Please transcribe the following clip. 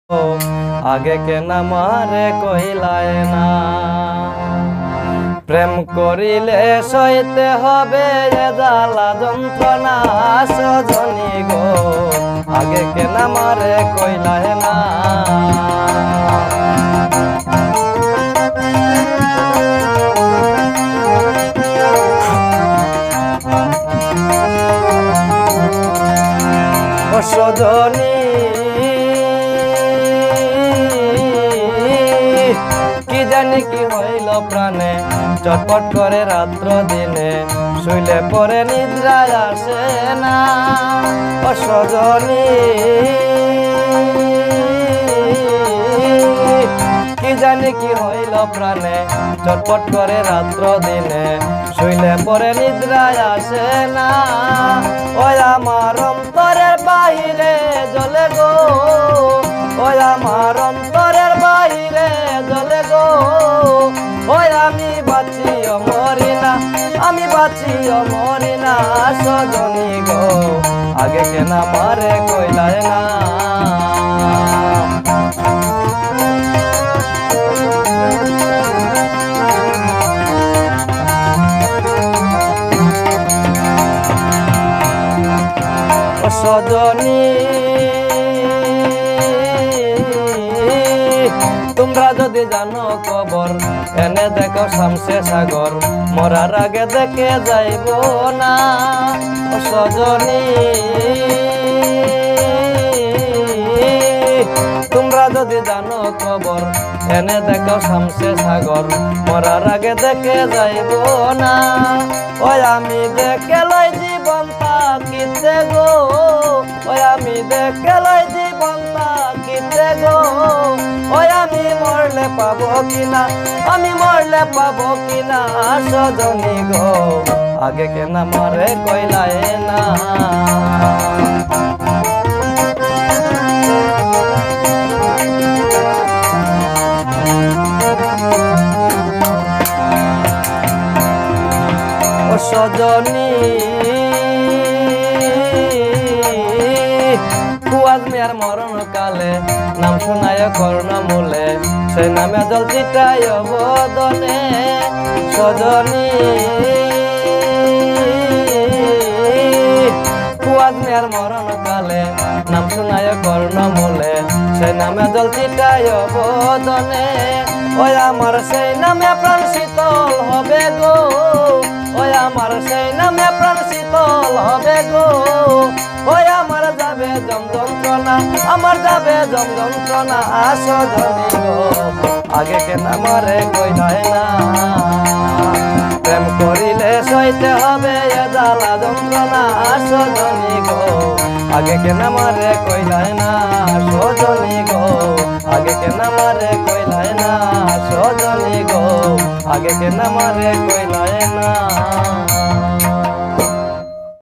আগে কেন আমারে কইলায় না। প্রেম করিলে সইতে হবে এ জ্বালা যন্ত্রণা সজনী গো, আগে কেন আমারে কইলায় না। সজনী কি জানি কি হইল প্রাণে, চটপট করে রাত্র দিনে, শুইলে পরে নিদ্রা আসে না। ও সজনী কি জানি কি হইল প্রাণে, চটপট করে রাত্র দিনে, শুইলে পরে নিদ্রা আসে না। ওই আমার অন্তরের বাহিরে জ্বলে গো, ওই আমার অন্তরের বাহিরে জ্বলে গো, ওই আমি বাঁচিও মরি না, আমি বাঁচিও মরি না। সজনী গো, আগে কেন আমারে কইলায় না। সজনী তোমরা যদি জানো খবর, এনে দেখো শামসে সাগর, মরার আগে দেখে যাইব না। সজনী তোমরা যদি জানো খবর, এনে দেখো শামসে সাগর, মরার আগে দেখে যাইব না। ওই আমি দেখে লই জীবন তাকিতে গো, ওই আমি দেখে লই জীবন তাকিতে গো, ওই আমি মরলে পাবো কিনা, আমি মরলে পাবো কিনা। সজনী গো, আগে কেন আমারে কইলায় না। সজনী কুয়াজ মিয়ার মরণ কালে, নাম শোনায় কর্ণমূলে, সেই নামে জল ছিটায় বদনে। সজনী কুয়াজ মিয়ার মরণ কালে, নাম শোনায় কর্ণমূলে, সেই নামে জল ছিটায় বদনে। ওই আমার সেই নামে প্রাণ শীতল হবে গো, ওই আমার সেই নামে প্রাণ শীতল হবে গো, ওই আমার যাবে জম যন্ত্রণা, আমার যাবে জম যন্ত্রণা। সজনী গো, আগে কেন আমারে কইলায় না। প্রেম করিলে সইতে হবে এ জ্বালা যন্ত্রণা। সজনী গো, আগে কেন আমারে কইলায় না। সজনী গো, আগে কেন আমারে কইলায় না। সজনী গো, আগে কেন আমারে কইলায় না।